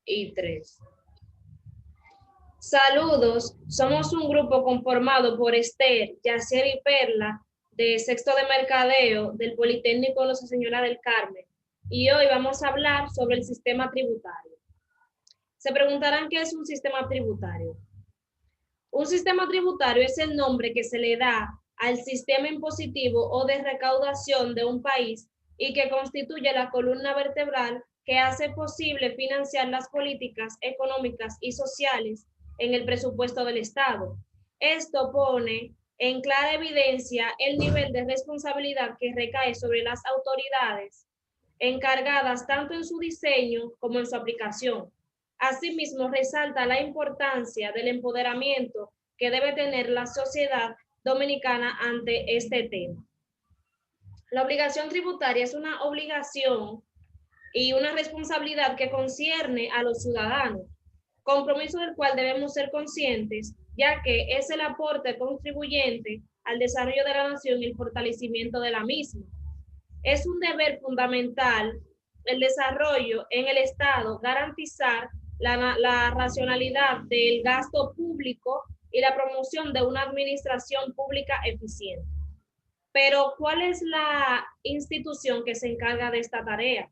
y 3. Saludos, somos un grupo conformado por Esther, Yacier y Perla, de sexto de mercadeo del Politécnico Nuestra Señora del Carmen, y hoy vamos a hablar sobre el sistema tributario. Se preguntarán qué es un sistema tributario. Un sistema tributario es el nombre que se le da al sistema impositivo o de recaudación de un país y que constituye la columna vertebral que hace posible financiar las políticas económicas y sociales en el presupuesto del Estado. Esto pone en clara evidencia el nivel de responsabilidad que recae sobre las autoridades encargadas tanto en su diseño como en su aplicación. Asimismo, resalta la importancia del empoderamiento que debe tener la sociedad dominicana ante este tema. La obligación tributaria es una obligación y una responsabilidad que concierne a los ciudadanos, compromiso del cual debemos ser conscientes, ya que es el aporte contribuyente al desarrollo de la nación y el fortalecimiento de la misma. Es un deber fundamental el desarrollo en el Estado, garantizar la racionalidad del gasto público y la promoción de una administración pública eficiente. Pero, ¿cuál es la institución que se encarga de esta tarea?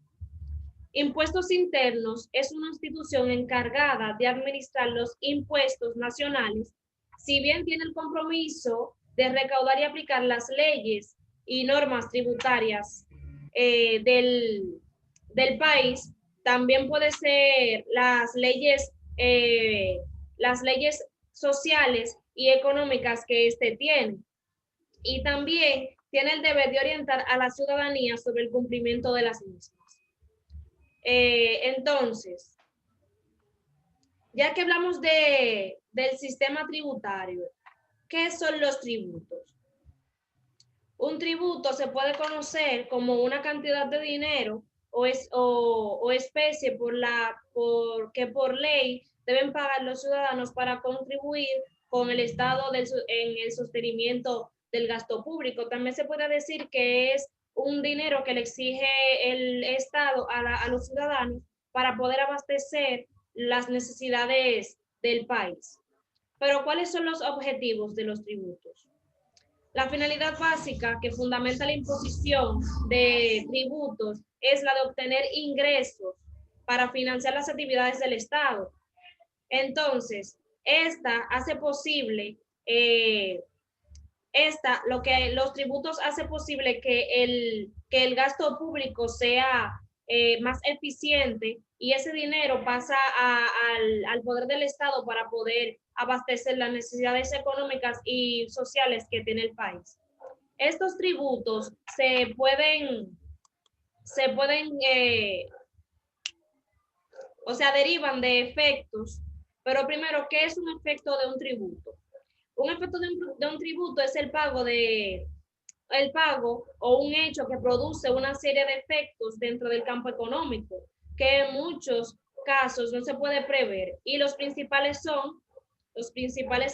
Impuestos Internos es una institución encargada de administrar los impuestos nacionales, si bien tiene el compromiso de recaudar y aplicar las leyes y normas tributarias del país, también puede ser las leyes sociales y económicas que éste tiene. Y también tiene el deber de orientar a la ciudadanía sobre el cumplimiento de las mismas. Entonces, ya que hablamos del sistema tributario, ¿qué son los tributos? Un tributo se puede conocer como una cantidad de dinero o especie que por ley deben pagar los ciudadanos para contribuir con el Estado en el sostenimiento del gasto público. También se puede decir que es un dinero que le exige el Estado a los ciudadanos para poder abastecer las necesidades del país. Pero, ¿cuáles son los objetivos de los tributos? La finalidad básica que fundamenta la imposición de tributos es la de obtener ingresos para financiar las actividades del Estado. Entonces, esta hace posible, lo que los tributos hace posible que el gasto público sea más eficiente y ese dinero pasa al poder del Estado para poder abastecer las necesidades económicas y sociales que tiene el país. Estos tributos derivan de efectos, pero primero, ¿qué es un efecto de un tributo? Un efecto de un tributo es el pago o un hecho que produce una serie de efectos dentro del campo económico, que en muchos casos no se puede prever. Y los principales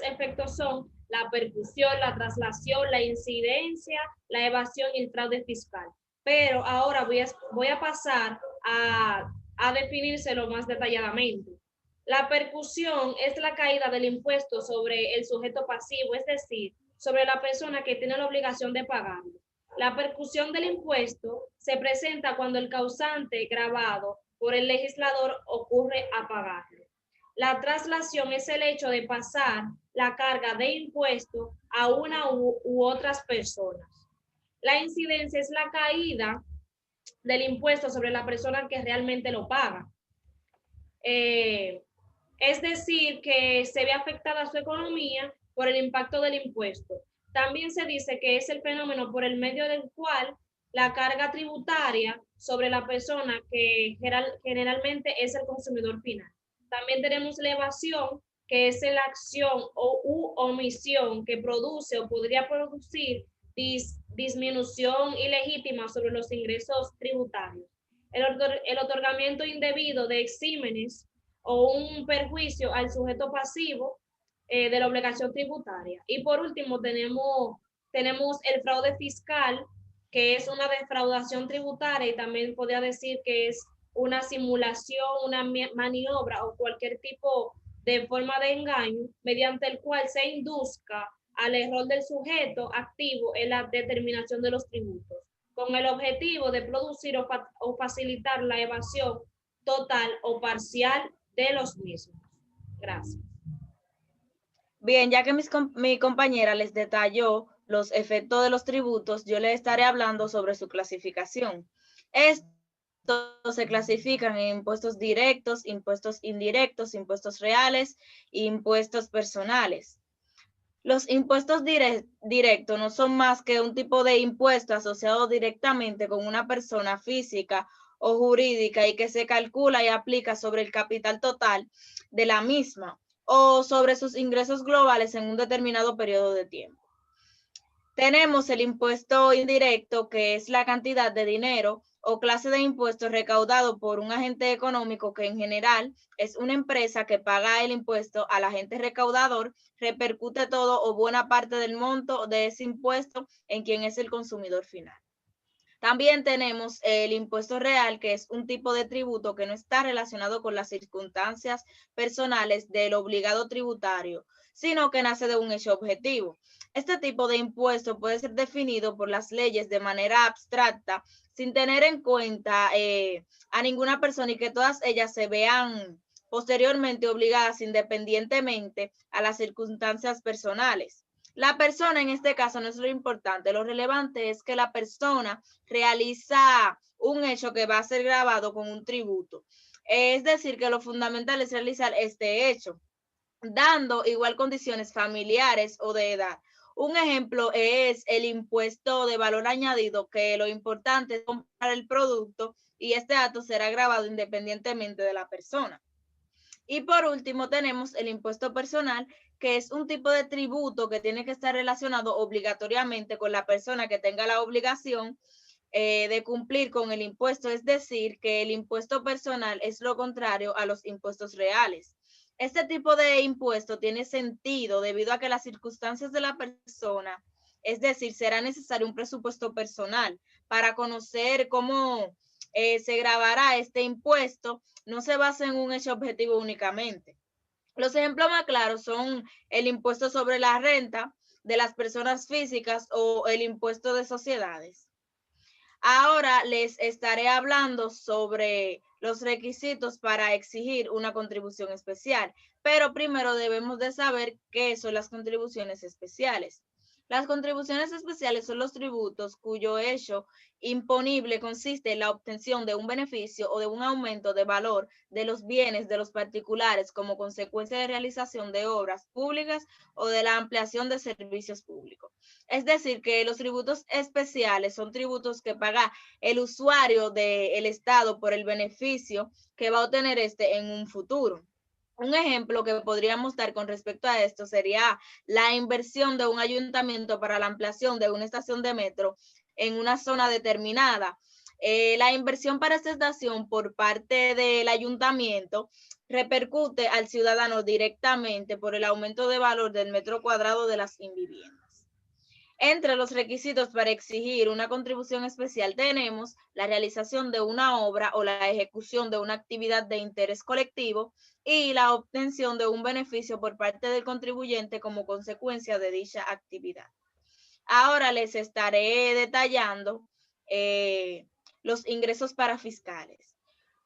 efectos son la percusión, la traslación, la incidencia, la evasión y el fraude fiscal. Pero ahora voy a pasar a definírselo más detalladamente. La percusión es la caída del impuesto sobre el sujeto pasivo, es decir, sobre la persona que tiene la obligación de pagarlo. La percusión del impuesto se presenta cuando el causante gravado por el legislador ocurre a pagarlo. La traslación es el hecho de pasar la carga de impuesto a una u otras personas. La incidencia es la caída del impuesto sobre la persona que realmente lo paga. Es decir, que se ve afectada su economía por el impacto del impuesto. También se dice que es el fenómeno por el medio del cual la carga tributaria sobre la persona que generalmente es el consumidor final. También tenemos la evasión, que es la acción u omisión que produce o podría producir disminución ilegítima sobre los ingresos tributarios. El otorgamiento indebido de exímenes o un perjuicio al sujeto pasivo de la obligación tributaria. Y por último tenemos el fraude fiscal, que es una defraudación tributaria y también podría decir que es una simulación, una maniobra o cualquier tipo de forma de engaño mediante el cual se induzca al error del sujeto activo en la determinación de los tributos, con el objetivo de producir o facilitar la evasión total o parcial de los mismos. Gracias. Bien, ya que mi compañera les detalló los efectos de los tributos, yo les estaré hablando sobre su clasificación. Estos se clasifican en impuestos directos, impuestos indirectos, impuestos reales e impuestos personales. Los impuestos directos no son más que un tipo de impuesto asociado directamente con una persona física o jurídica y que se calcula y aplica sobre el capital total de la misma o sobre sus ingresos globales en un determinado periodo de tiempo. Tenemos el impuesto indirecto, que es la cantidad de dinero o clase de impuestos recaudado por un agente económico que en general es una empresa que paga el impuesto al agente recaudador, repercute todo o buena parte del monto de ese impuesto en quien es el consumidor final. También tenemos el impuesto real, que es un tipo de tributo que no está relacionado con las circunstancias personales del obligado tributario, sino que nace de un hecho objetivo. Este tipo de impuesto puede ser definido por las leyes de manera abstracta, sin tener en cuenta a ninguna persona y que todas ellas se vean posteriormente obligadas independientemente a las circunstancias personales. La persona en este caso no es lo importante, lo relevante es que la persona realiza un hecho que va a ser grabado con un tributo. Es decir, que lo fundamental es realizar este hecho, dando igual condiciones familiares o de edad. Un ejemplo es el impuesto de valor añadido, que lo importante es comprar el producto y este acto será grabado independientemente de la persona. Y por último tenemos el impuesto personal, que es un tipo de tributo que tiene que estar relacionado obligatoriamente con la persona que tenga la obligación de cumplir con el impuesto, es decir, que el impuesto personal es lo contrario a los impuestos reales. Este tipo de impuesto tiene sentido debido a que las circunstancias de la persona, es decir, será necesario un presupuesto personal para conocer cómo se grabará este impuesto, no se basa en un hecho objetivo únicamente. Los ejemplos más claros son el impuesto sobre la renta de las personas físicas o el impuesto de sociedades. Ahora les estaré hablando sobre los requisitos para exigir una contribución especial, pero primero debemos de saber qué son las contribuciones especiales. Las contribuciones especiales son los tributos cuyo hecho imponible consiste en la obtención de un beneficio o de un aumento de valor de los bienes de los particulares como consecuencia de realización de obras públicas o de la ampliación de servicios públicos. Es decir, que los tributos especiales son tributos que paga el usuario del Estado por el beneficio que va a obtener este en un futuro. Un ejemplo que podríamos dar con respecto a esto sería la inversión de un ayuntamiento para la ampliación de una estación de metro en una zona determinada. La inversión para esta estación por parte del ayuntamiento repercute al ciudadano directamente por el aumento de valor del metro cuadrado de las viviendas. Entre los requisitos para exigir una contribución especial tenemos la realización de una obra o la ejecución de una actividad de interés colectivo y la obtención de un beneficio por parte del contribuyente como consecuencia de dicha actividad. Ahora les estaré detallando los ingresos para fiscales.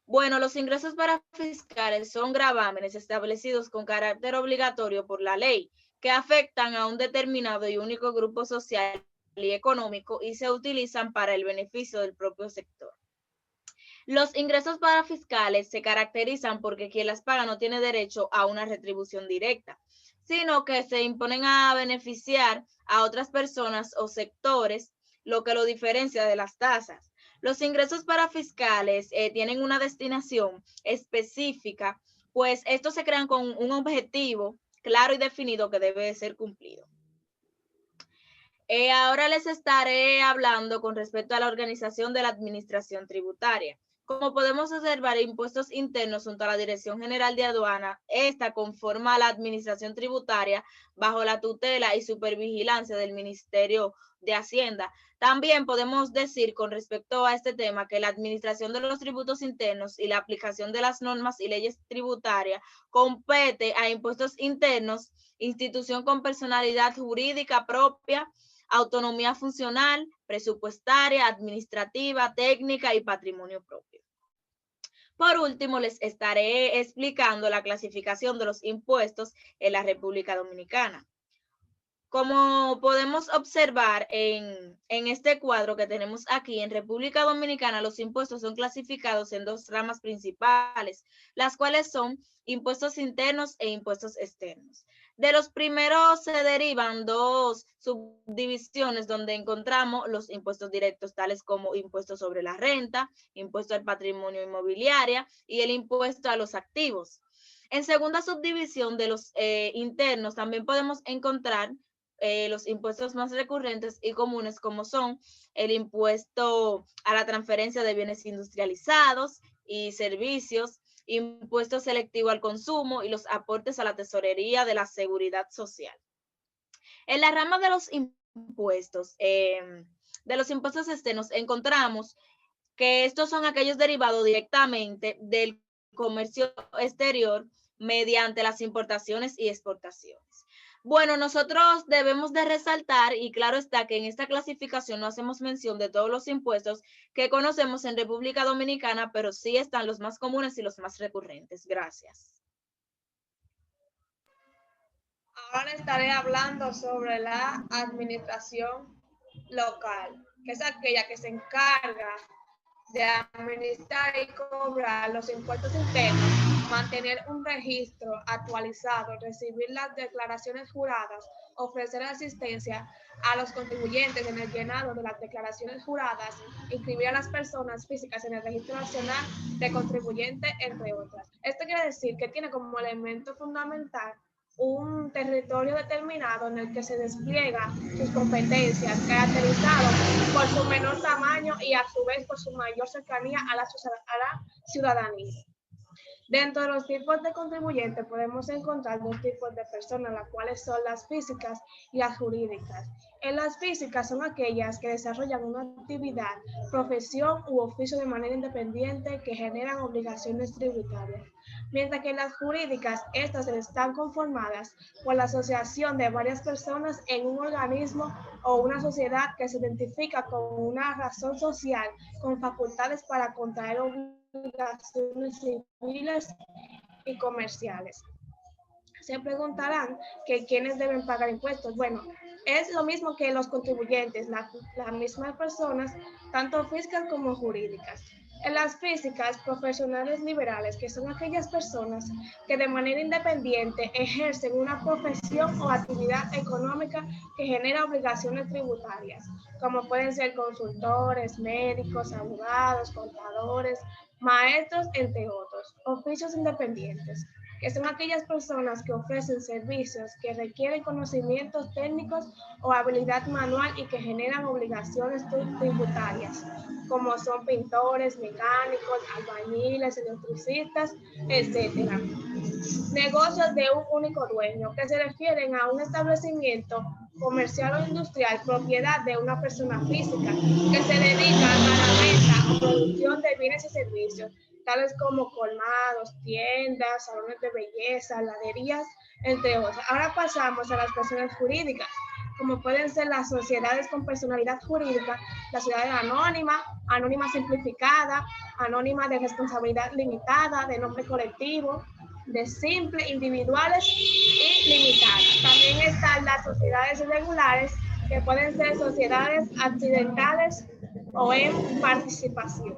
Bueno, los ingresos para fiscales son gravámenes establecidos con carácter obligatorio por la ley que afectan a un determinado y único grupo social y económico y se utilizan para el beneficio del propio sector. Los ingresos para fiscales se caracterizan porque quien las paga no tiene derecho a una retribución directa, sino que se imponen a beneficiar a otras personas o sectores, lo que lo diferencia de las tasas. Los ingresos para fiscales tienen una destinación específica, pues estos se crean con un objetivo claro y definido que debe ser cumplido. Ahora les estaré hablando con respecto a la organización de la administración tributaria. Como podemos observar, impuestos internos junto a la Dirección General de Aduana, esta conforma la administración tributaria bajo la tutela y supervigilancia del Ministerio de Hacienda. También podemos decir con respecto a este tema que la administración de los tributos internos y la aplicación de las normas y leyes tributarias compete a impuestos internos, institución con personalidad jurídica propia, autonomía funcional, presupuestaria, administrativa, técnica y patrimonio propio. Por último, les estaré explicando la clasificación de los impuestos en la República Dominicana. Como podemos observar en este cuadro que tenemos aquí, en República Dominicana los impuestos son clasificados en dos ramas principales, las cuales son impuestos internos e impuestos externos. De los primeros se derivan dos subdivisiones donde encontramos los impuestos directos, tales como impuesto sobre la renta, impuesto al patrimonio inmobiliario y el impuesto a los activos. En segunda subdivisión de los internos también podemos encontrar los impuestos más recurrentes y comunes, como son el impuesto a la transferencia de bienes industrializados y servicios, impuesto selectivo al consumo y los aportes a la tesorería de la seguridad social. En la rama de los impuestos externos, encontramos que estos son aquellos derivados directamente del comercio exterior mediante las importaciones y exportaciones. Bueno, nosotros debemos de resaltar, y claro está que en esta clasificación no hacemos mención de todos los impuestos que conocemos en República Dominicana, pero sí están los más comunes y los más recurrentes. Gracias. Ahora estaré hablando sobre la administración local, que es aquella que se encarga de administrar y cobrar los impuestos internos, mantener un registro actualizado, recibir las declaraciones juradas, ofrecer asistencia a los contribuyentes en el llenado de las declaraciones juradas, inscribir a las personas físicas en el Registro Nacional de Contribuyentes, entre otras. Esto quiere decir que tiene como elemento fundamental un territorio determinado en el que se despliega sus competencias, caracterizado por su menor tamaño y a su vez por su mayor cercanía a la ciudadanía. Dentro de los tipos de contribuyentes podemos encontrar dos tipos de personas, las cuales son las físicas y las jurídicas. En las físicas son aquellas que desarrollan una actividad, profesión u oficio de manera independiente que generan obligaciones tributarias. Mientras que en las jurídicas, estas están conformadas por la asociación de varias personas en un organismo o una sociedad que se identifica con una razón social con facultades para contraer obligaciones civiles y comerciales. Se preguntarán que quiénes deben pagar impuestos. Bueno, es lo mismo que los contribuyentes, las mismas personas, tanto físicas como jurídicas. En las físicas, profesionales liberales, que son aquellas personas que de manera independiente ejercen una profesión o actividad económica que genera obligaciones tributarias, como pueden ser consultores, médicos, abogados, contadores, maestros, entre otros. Oficios independientes, que son aquellas personas que ofrecen servicios que requieren conocimientos técnicos o habilidad manual y que generan obligaciones tributarias, como son pintores, mecánicos, albañiles, electricistas, etc. Negocios de un único dueño, que se refieren a un establecimiento comercial o industrial, propiedad de una persona física, que se dedica a la venta o producción de bienes y servicios, tales como colmados, tiendas, salones de belleza, heladerías, entre otras. Ahora pasamos a las personas jurídicas, como pueden ser las sociedades con personalidad jurídica, las sociedades anónimas, anónima simplificada, anónima de responsabilidad limitada, de nombre colectivo, de simple, individuales y limitadas. También están las sociedades irregulares, que pueden ser sociedades accidentales o en participación.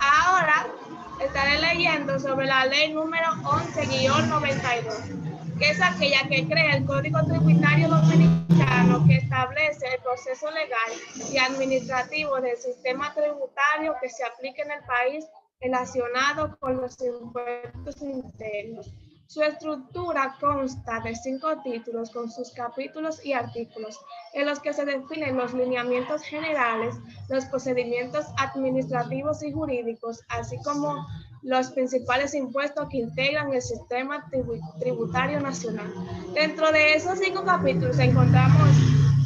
Ahora estaré leyendo sobre la ley número 11-92, que es aquella que crea el Código Tributario Dominicano, que establece el proceso legal y administrativo del sistema tributario que se aplica en el país relacionado con los impuestos internos. Su estructura consta de 5 títulos con sus capítulos y artículos, en los que se definen los lineamientos generales, los procedimientos administrativos y jurídicos, así como los principales impuestos que integran el sistema tributario nacional. Dentro de esos 5 capítulos encontramos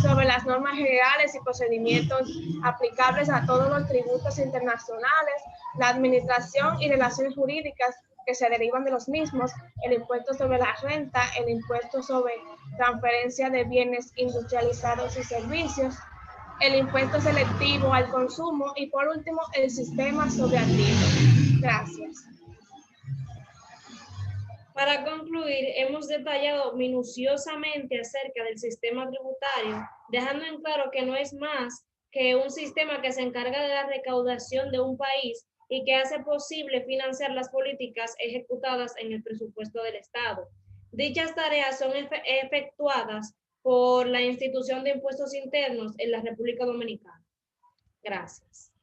sobre las normas generales y procedimientos aplicables a todos los tributos internacionales, la administración y relaciones jurídicas que se derivan de los mismos, el impuesto sobre la renta, el impuesto sobre transferencia de bienes industrializados y servicios, el impuesto selectivo al consumo y por último el sistema sobre activos. Gracias. Para concluir, hemos detallado minuciosamente acerca del sistema tributario, dejando en claro que no es más que un sistema que se encarga de la recaudación de un país y que hace posible financiar las políticas ejecutadas en el presupuesto del Estado. Dichas tareas son efectuadas por la institución de impuestos internos en la República Dominicana. Gracias.